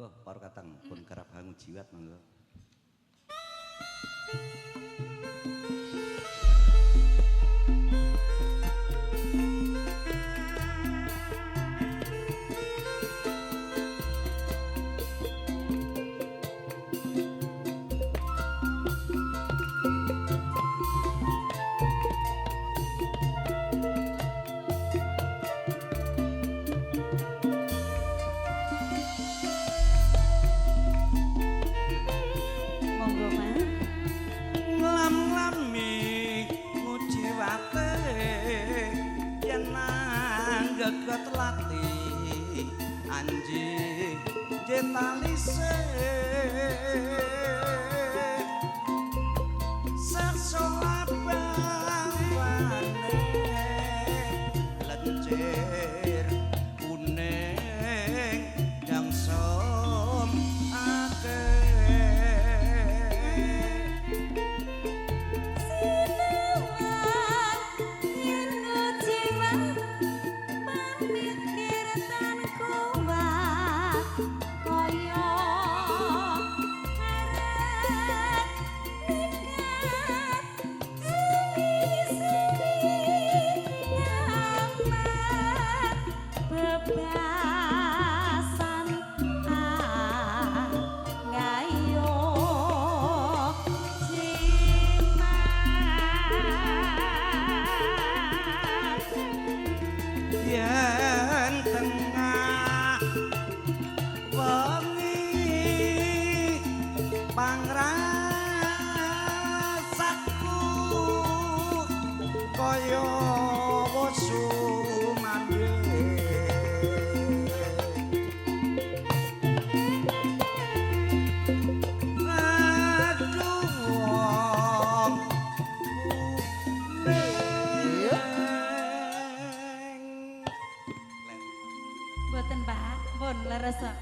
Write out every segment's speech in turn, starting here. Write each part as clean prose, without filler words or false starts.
Monggo para Katang pun kerap hangu jiwat monggo. Talise sasolabane lencir kuning dang som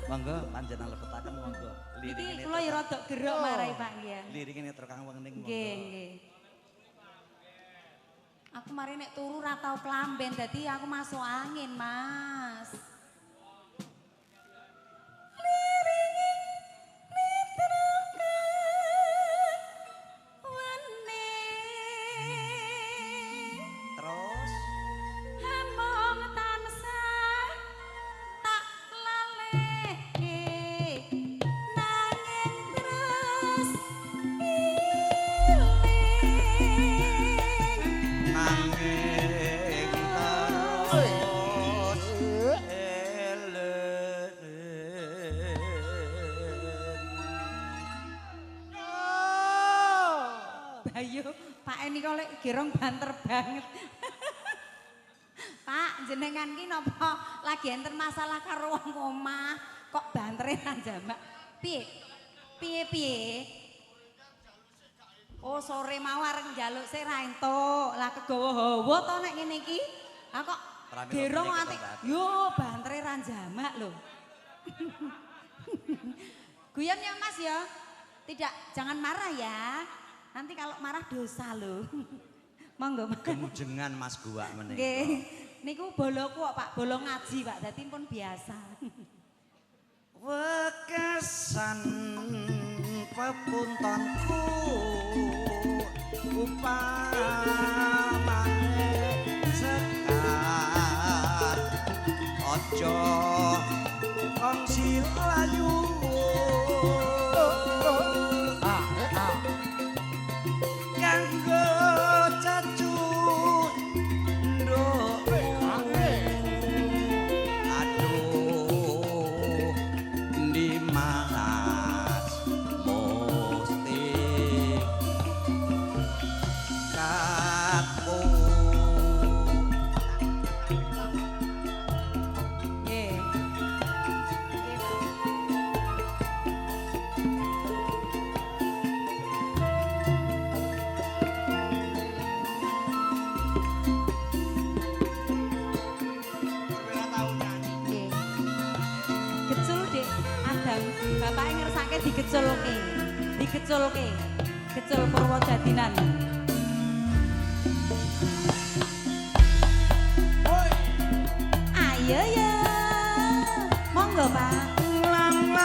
Monggo panjenengan lebetaken monggo. Iki kula ya rada gerok marai Pak nggih. Lirik ini terkang wening monggo. Nggih, nggih. Aku mari nek turu ra tau klamben dadi aku masuk angin, Mas. Ayo, Pak Eni kok lek gerong banter banget. Pak, jenengan ki napa lagi enten masalah karo wong omah, kok bantere nang jamak. Piye? Piye? Oh, sore mau areng njaluk sik ra entuk. Lah kegawa hawa to nek ngene iki. Ha kok gerong ati. Yo, bantere ra jamak lho. Guyon ya Mas ya. Tidak, jangan marah ya. Nanti kalau marah dosa loh. Monggo Mas. Kemujengan Mas Guwak menika. Nggih. Niku bolo kok Pak, bolo ngaji Pak. Dadi pun biasa. Wekesan pepuntonku upamane sekar aja kongsi layu bapaknya ngersake digeculke. Gecul Purwodadinan. Ayo ya. Monggo Pak. Lam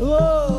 Wis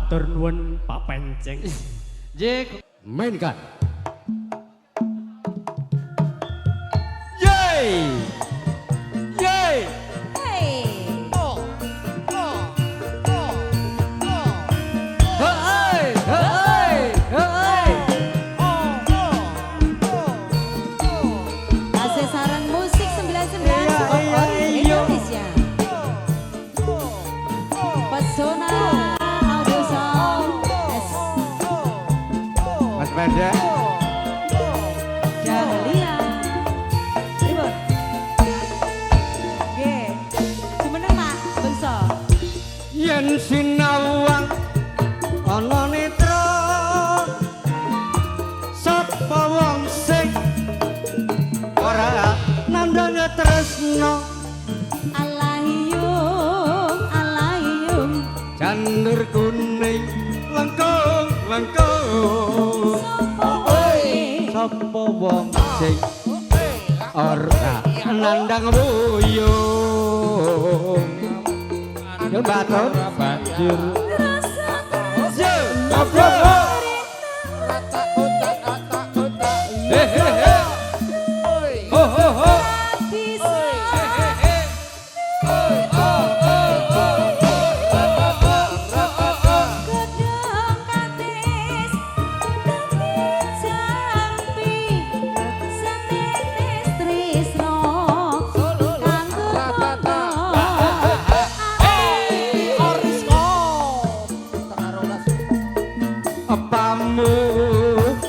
Matur nuwun Pak Penceng. Nggih, Mainkan. Yeay! Yeay! Hey. Hei! Hei! Hei! Hasil saran musik 99 Sport Indonesia. Pesona Audio Sound. Mas Pendek. Dahlia. Ribut. Nggih. Jumeneng Mak Bengso. Yen sinawang ana netra sapa wong sing ora nandang tresno Alayung janur kuning lengkung lengkung sapa wong sing ora nandang buyung yo batur banjur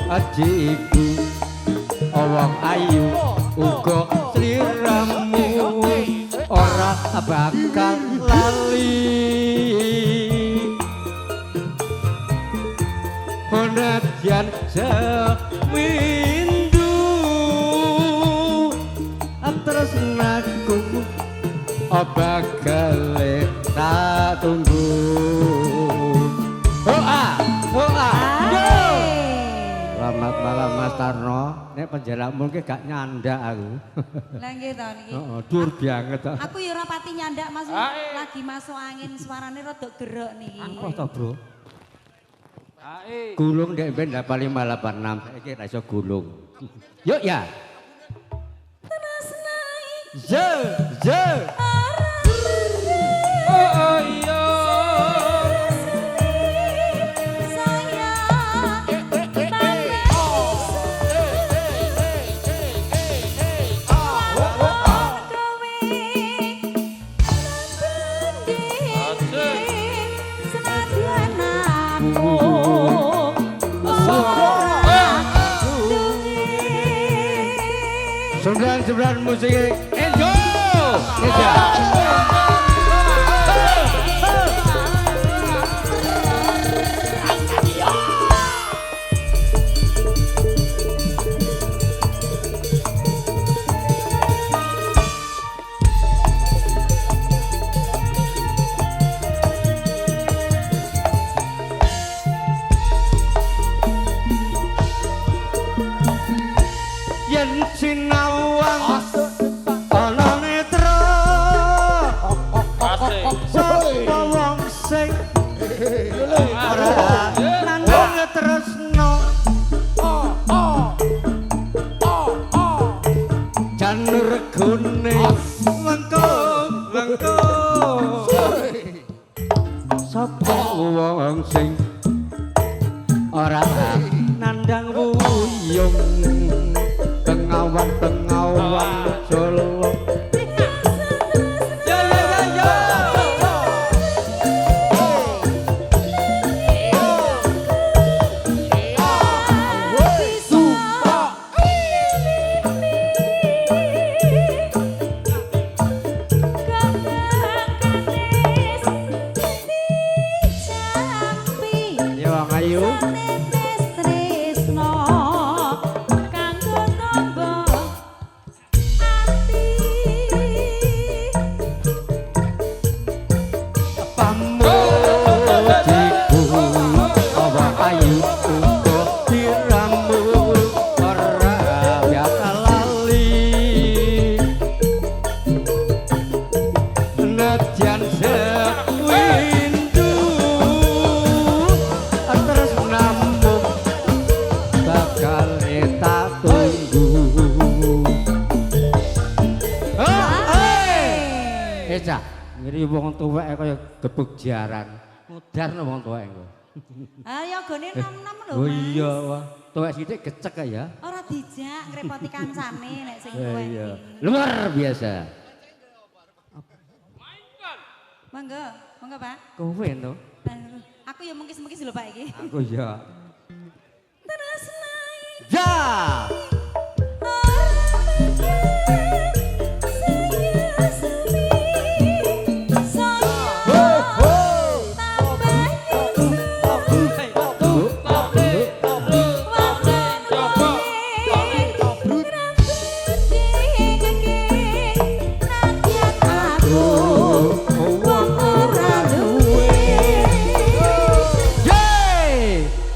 ajiku wong ayu uga sliramu ora bakal lali penadyan sewindu tresnaku bakal tak tunggu Selamat malam Mas Tarno. Nek penjaramu ki gak nyandak aku. Lah nggih to niki. Heeh, dur banget to. Aku ya ora pati nyandak Mas. Lagi masuk angin suarane rada gerek niki. Apa to, Bro? Gulung ndek ben 8586 saiki ra iso gulung. Yuk ya. Ze, ze. Oh iya. Sembilan musik enjoy. Yen sinawang ana netra sapa wong sing ora nandang tresno janur kuning lengkung lengkung sapa wong sing ora nandang buyung pengawan Solo. Ya ya ya ya. Ya wong ayu. Nadyan sewindu Cak, ngene wong tuwek kaya gebuk jaran. Mudarno wong tuwek engko. Ayo gone nom-nom lho. Oh Mas. iya, wah. Tuwek sithik gecek ya. Ora dijak ngrepoti kancane nek sing Iya, tuwek iya. iki. Luar biasa. Monggo, monggo Pak. Kowe to? Aku ya mungkis-mungkis lho Pak iki. Aku ya. Terus naik. Ja!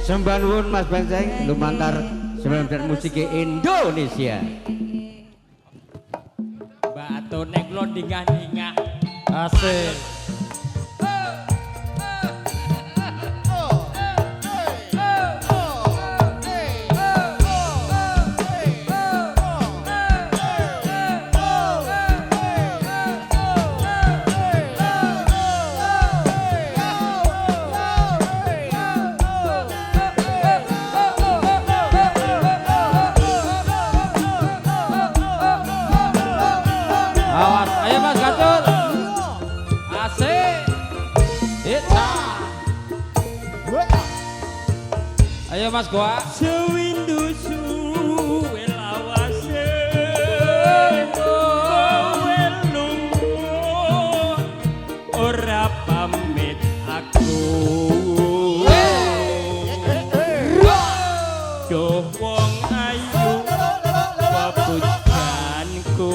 Sembah nuwun Mas Benceng, lumantar sembilan musik Indonesia. Batu nek lo dingah-dingah. Asik. Awas, ayo Mas Gatul. Asik. Hita. Ayo Mas Goa. Sewindu suwe lawase. Kowe lunga ora pamit aku. Duh wong ayu pepujanku.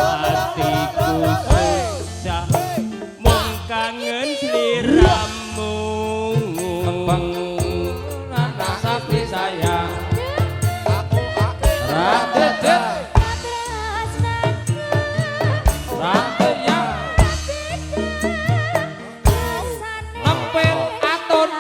Hatiku susah mung kangen sliramu anak sapi sayang radet radet ya ngempil atun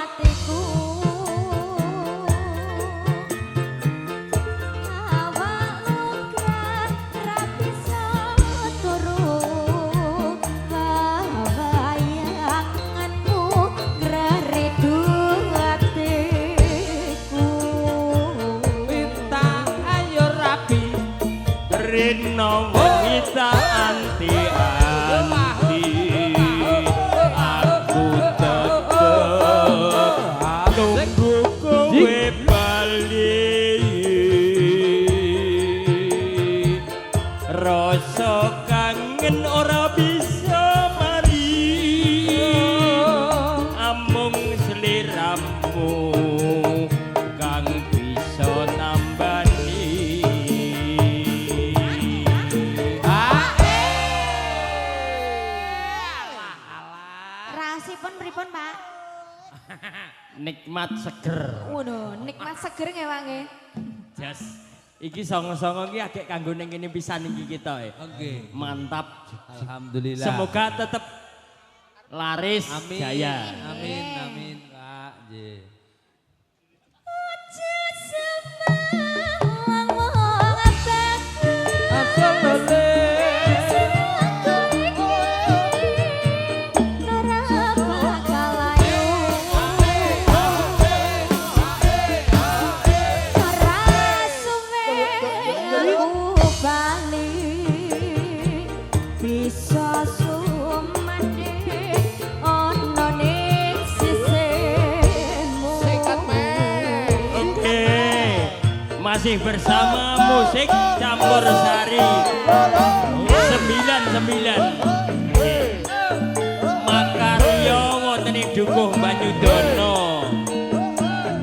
Rino wanita anti-anti aku tetep tunggu kowe bali rasa kangen ora bisa mari amung sliramu kang bisa nambani Pripun Pak? Nikmat seger. Waduh, nikmat seger ngewange. Jas. Iki songo-songo iki agek kanggo ning kene pisan iki kita Oke. Mantap. Alhamdulillah. Semoga tetap laris Amin. jaya. Amin, amin, Kak. Nggih. Masih bersama musik campur sari 99 makarya wonten ing Dukuh Banyudono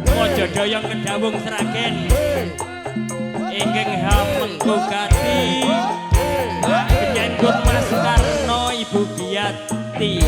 Mojo Doyong Kedawung Sragen ingkang hamengku kati penyangkut Mas Karno Ibu Giati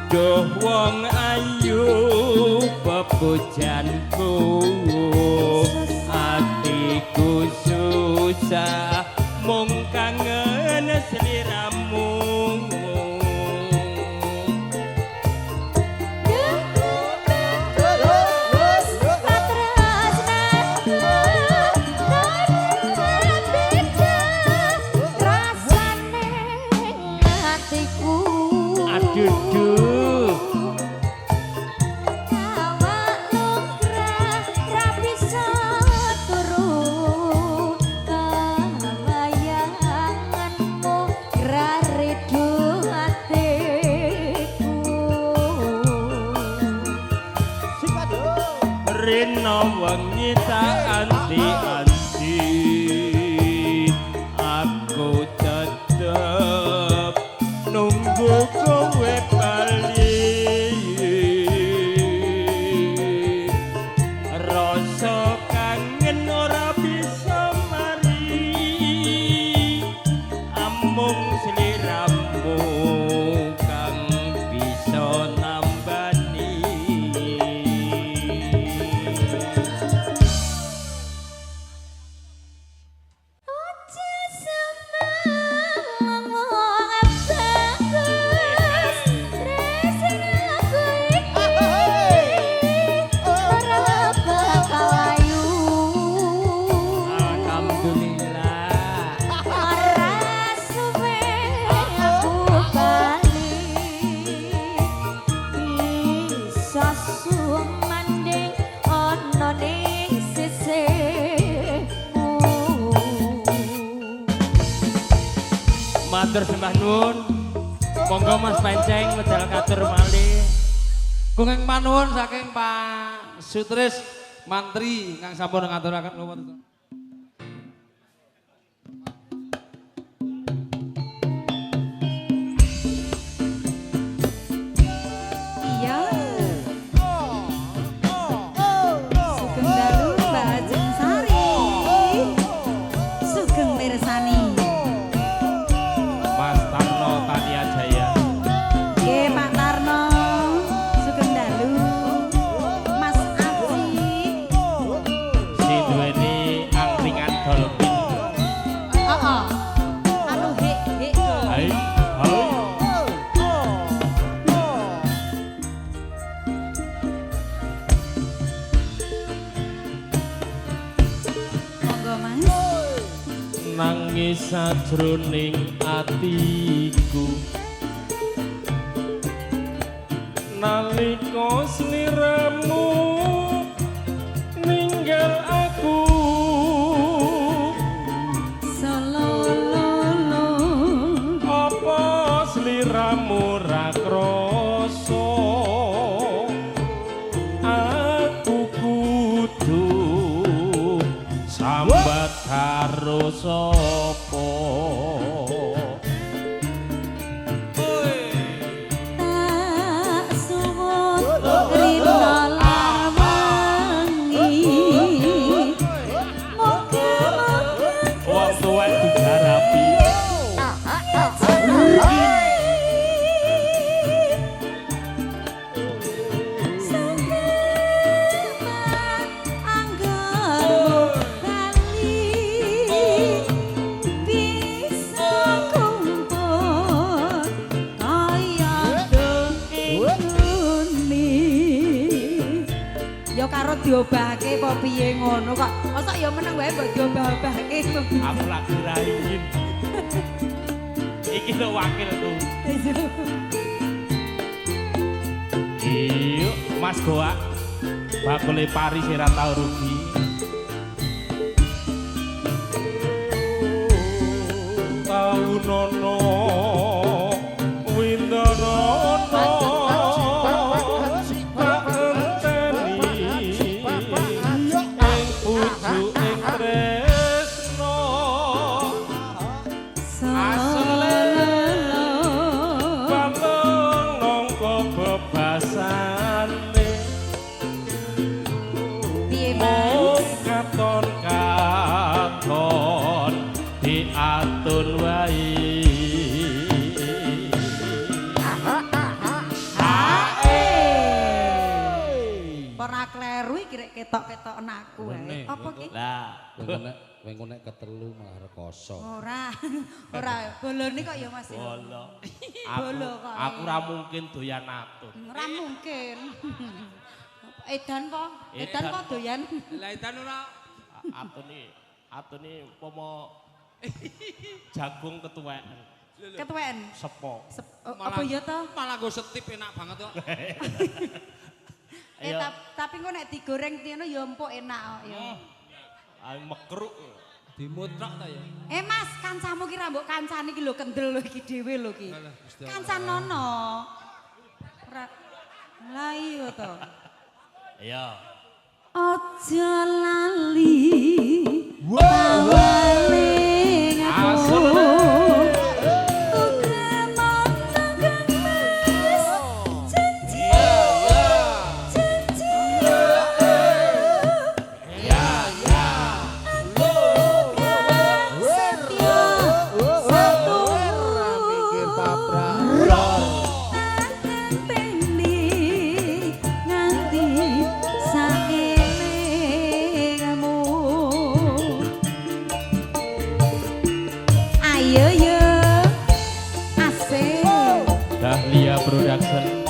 Duh wong ayu bepujanku atiku susah mung kangen sliramu Rino wengi tak anti-anti aku tetep nunggu kowe bali rasa kangen ora bisa mari amung sliramu kang bisa nambani Matur sembah nuwun. Monggo Mas Penceng medal katur malih. Kenging panuwun saking Pak Sutris Mantri kang sampun ngaturaken nuwun. Iya. Sugeng dalu Mbak Ajeng Sari. Sugeng mirsani. Mas Tarno Tania Jaya. Nggih Pak Tarno. Sugeng dalu. Mas Aji. Si duweni angkringan dolphin. Heeh. Anu hek go. Hai. Hai. Monggo Mas. Nangis sajroning atiku nalika sliramu ninggal aku Salololo. apa sliramu ra krasa aku kudu sambat karo sapa Tak suwun rino lawangi. Moga-moga wong tuwek digarapi ya karo diobahke apa piye ngono kok. Mosok ya meneng wae mbok diobah-obahke. aku lagi rain iki lho wakilku iyo Mas Goa bakule Paris ora tau rugi tau nono windono katon diatur wae ora kleru iki rek ketok-ketoken aku ae. Apa ki? Lah, Wengko nek ketelu malah rekoso. Ora. Ora, bolone kok ya Mas. bolo. Bolo kok. Aku ora mungkin doyan atun. Ora mungkin. Edan kok. Edan kok doyan. Lah edan ora Atun iki pomo jagung ketuweken. Ketuwen. Sepo. Apa ya to? Malah go setip enak banget kok. Tapi kok nek digoreng ngono ya empuk enak kok ya. Ayo mekruk. Dimutrak ta ya. Mas, kancamu ki ra mbok kancani ki lho kendel lho iki dhewe lho ki. Kancanono. Ora. Lah iya to. Iya. Aja lali. Bawaling aku. Dahlia Production.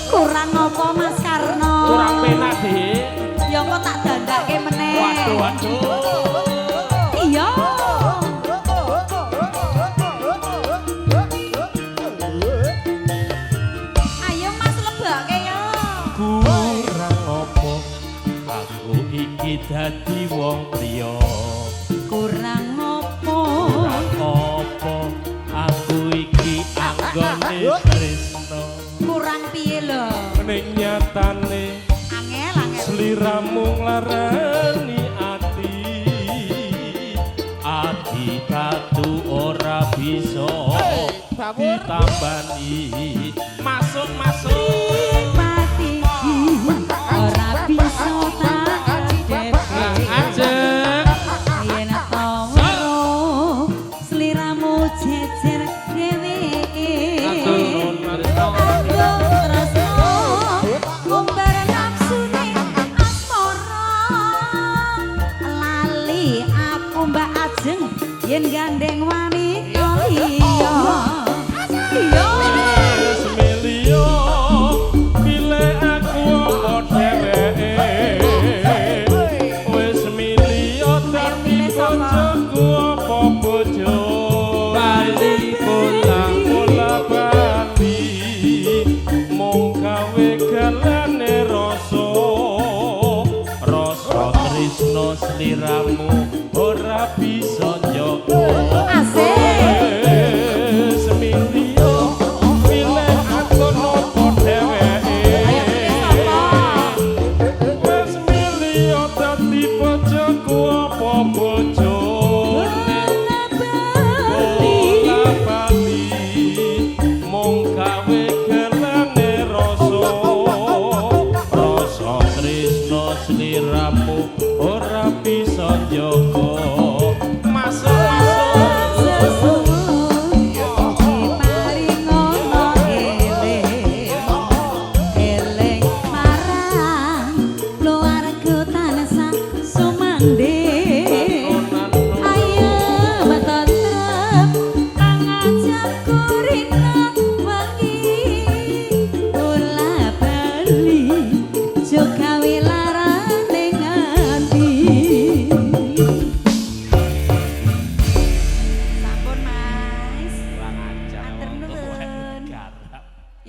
Kurang apa Mas Karno? Kurang penak deh. Ya kok tak dandake meneh. Waduh. Iya. Ayo Mas lebake ya. Kurang apa aku iki dadi wong priya. Kurang apa? Kurang apa aku iki anggone tresno. Kurang piye lho? Ning nyatane Angel. sliramu nglarani ati. Ati tatu ora bisa ditambani. Masuk. Pati ora bisa tak depe. Ajeng. Yen tawaro sliramu jejer dheweke. Aku tresno umbar nafsune asmara. Lali aku Mbak Ajeng yen gandeng wanita liya. Wis milio pilih aku apa dheweke. Wis milio dadi bojoku apa bojo bali bola-bali mung gawe galane rasa tresno sliramu ora bisa njogo. Wis milio pilih aku nopo dheweke. Wis milio dadi bojoku apa bojone bola-bali mung gawe gelane rasa tresno sliramu ora bisa njogo. Masuk.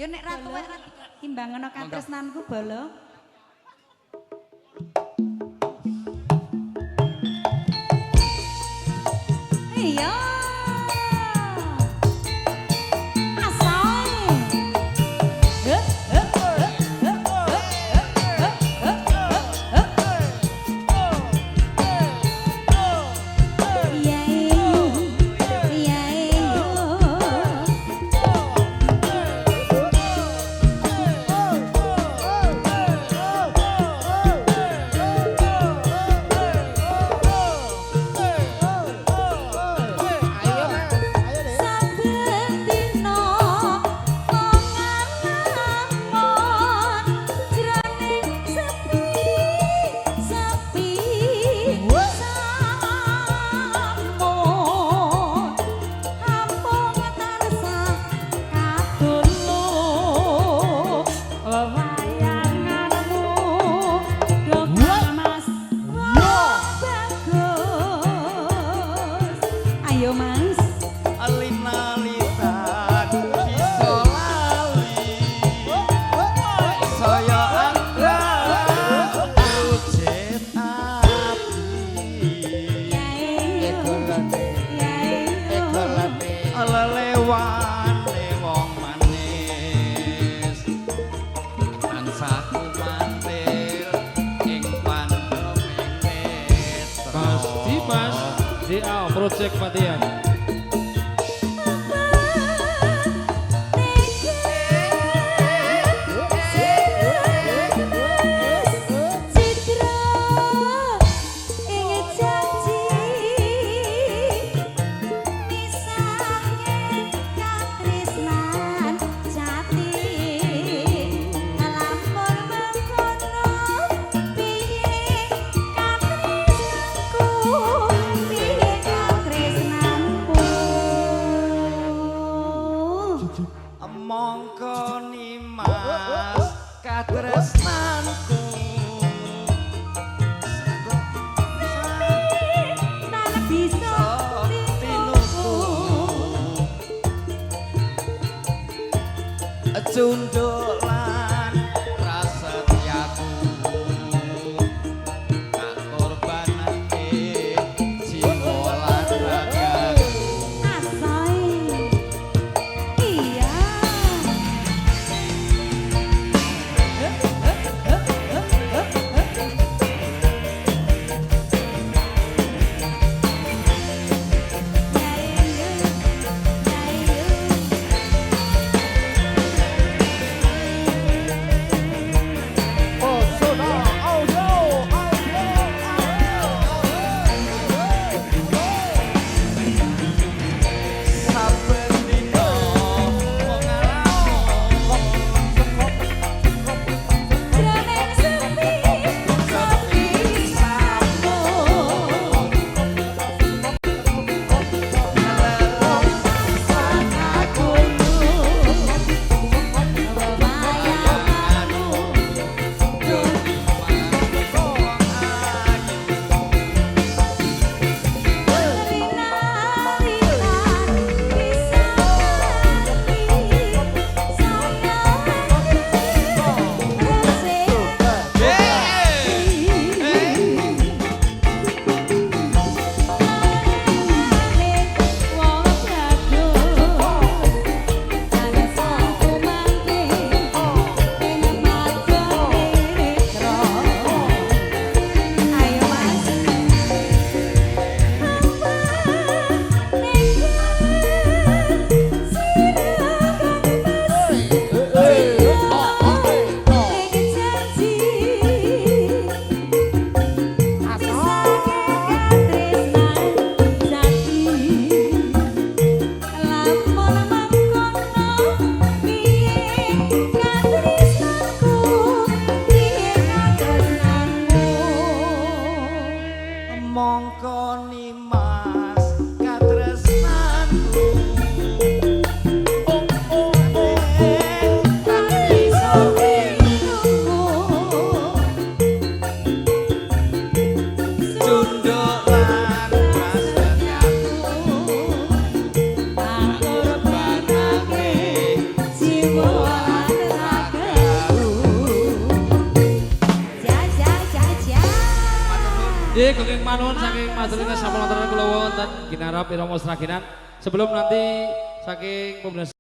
Yo nek ratu wae timbangan katresnanku bolo. Iya. project Matian. Mongko nimas katresnanku tak bisa tinuku cunduk lan prasetyaku tak korbanake jiwa lan ragaku asai iya saben dina Jroning sepi sampun mongko nimas katresnanku tak bisa cunduk lan prasetyaku korbanake jiwa lan ragaku Nggih, kenging manun saking majelis sampun wonten kula wonten ginarap irama sragenan. Sebelum nanti saking pemirsa